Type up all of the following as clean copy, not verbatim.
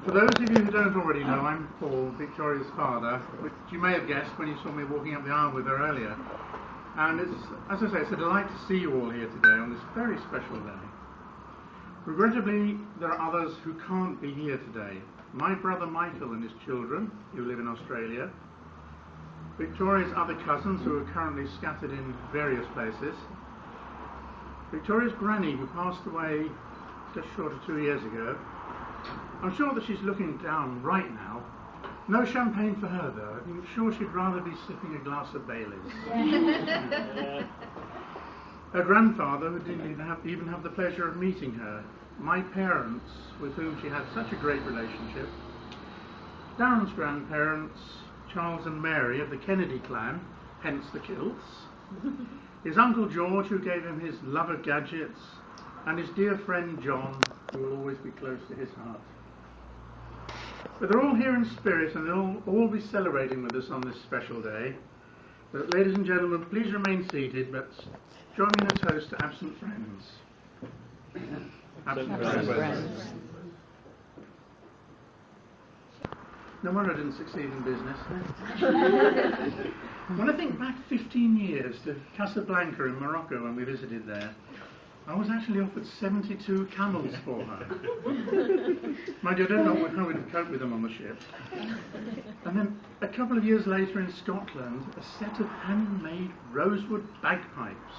For those of you who don't already know, I'm Paul, Victoria's father, which you may have guessed when you saw me walking up the aisle with her earlier. And it's, as I say, it's a delight to see you all here today on this very special day. Regrettably, there are others who can't be here today. My brother Michael and his children, who live in Australia, Victoria's other cousins, who are currently scattered in various places, Victoria's granny, who passed away just short of 2 years ago. I'm sure that she's looking down right now. No champagne for her, though. I'm sure she'd rather be sipping a glass of Baileys. Her grandfather, who didn't even have the pleasure of meeting her. My parents, with whom she had such a great relationship. Darren's grandparents, Charles and Mary of the Kennedy clan, hence the kilts. His Uncle George, who gave him his love of gadgets, and his dear friend John, who will always be close to his heart. But they're all here in spirit, and they'll all be celebrating with us on this special day. But ladies and gentlemen, please remain seated, but join me in a toast to absent friends. Absent friends. No wonder I didn't succeed in business. When I think back 15 years to Casablanca in Morocco when we visited there, I was actually offered 72 camels for her. Mind you, I don't know how we'd have coped with them on the ship. And then a couple of years later in Scotland, a set of handmade rosewood bagpipes.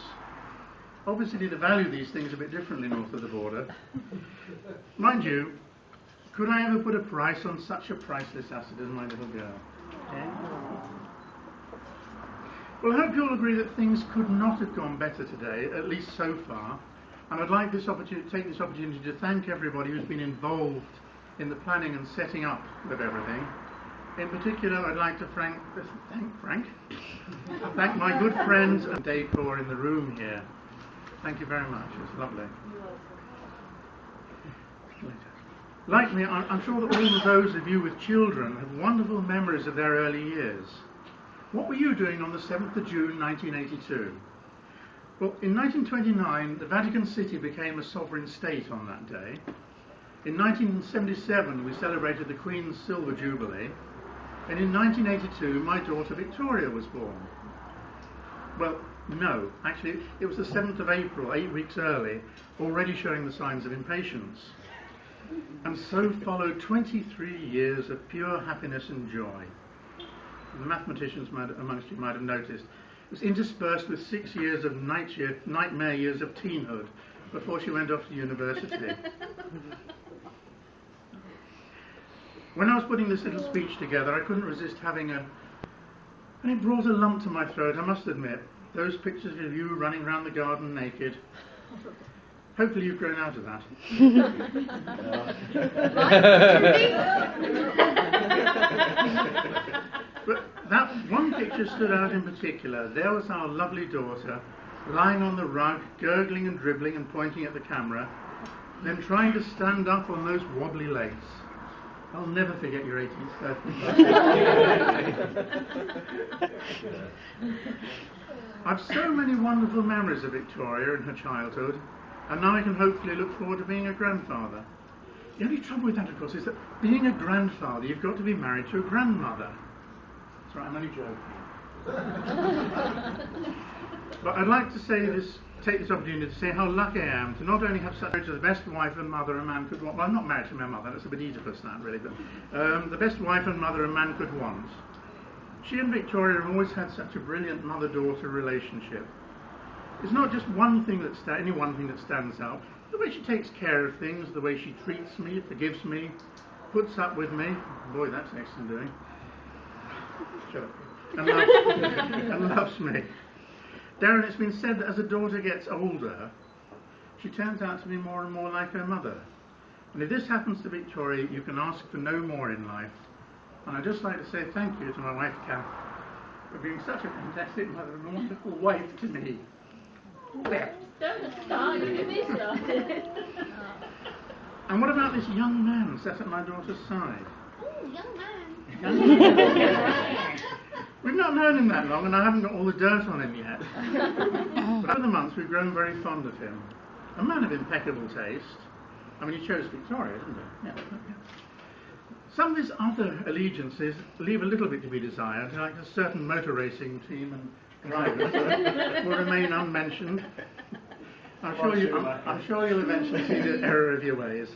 Obviously they value these things a bit differently north of the border. Mind you, could I ever put a price on such a priceless asset as my little girl? Okay? Well, I hope you'll agree that things could not have gone better today, at least so far. And I'd like this opportunity, take this opportunity to thank everybody who's been involved in the planning and setting up of everything. In particular, I'd like to thank my good friends and decor in the room here. Thank you very much. It's lovely. Like me, I'm sure that all of those of you with children have wonderful memories of their early years. What were you doing on the 7th of June 1982? Well, in 1929, the Vatican City became a sovereign state on that day. In 1977, we celebrated the Queen's Silver Jubilee. And in 1982, my daughter Victoria was born. Well, no, actually, it was the 7th of April, 8 weeks early, already showing the signs of impatience. And so followed 23 years of pure happiness and joy. The mathematicians amongst you might have noticed. It was interspersed with 6 years of nightmare years of teenhood before she went off to university. When I was putting this little speech together, I couldn't resist having and it brought a lump to my throat, I must admit. Those pictures of you running around the garden naked. Hopefully you've grown out of that. But that one picture stood out in particular. There was our lovely daughter, lying on the rug, gurgling and dribbling and pointing at the camera, then trying to stand up on those wobbly legs. I'll never forget your 18th birthday. I've so many wonderful memories of Victoria and her childhood, and now I can hopefully look forward to being a grandfather. The only trouble with that, of course, is that being a grandfather, you've got to be married to a grandmother. That's right, I'm only joking. But I'd like to take this opportunity to say how lucky I am to not only have such the best wife and mother a man could want. Well, I'm not married to my mother, that's a bit Oedipus, that really, but the best wife and mother a man could want. She and Victoria have always had such a brilliant mother-daughter relationship. It's not just one thing that stands out. The way she takes care of things, the way she treats me, forgives me, puts up with me. Boy, that's excellent doing. Shut up. And loves me. Darren, it's been said that as a daughter gets older, she turns out to be more and more like her mother. And if this happens to Victoria, you can ask for no more in life. And I'd just like to say thank you to my wife, Kath, for being such a fantastic mother and a wonderful wife to me. Don't start, you can be started. And what about this young man sat at my daughter's side? Oh, young man. We've not known him that long, and I haven't got all the dirt on him yet. But over the months, we've grown very fond of him. A man of impeccable taste. I mean, he chose Victoria, didn't he? Yeah. Some of his other allegiances leave a little bit to be desired, like a certain motor racing team and drivers will remain unmentioned. I'm sure you'll eventually see the error of your ways.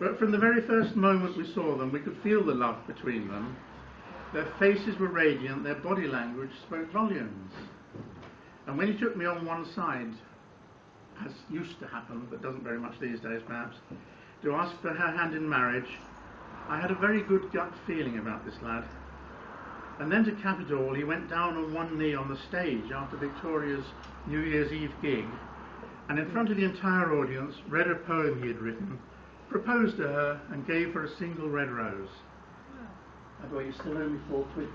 But from the very first moment we saw them, we could feel the love between them. Their faces were radiant, their body language spoke volumes. And when he took me on one side, as used to happen, but doesn't very much these days perhaps, to ask for her hand in marriage, I had a very good gut feeling about this lad. And then to cap it all, he went down on one knee on the stage after Victoria's New Year's Eve gig, and in front of the entire audience read a poem he had written, proposed to her, and gave her a single red rose. And well, you still owe me 4 quid.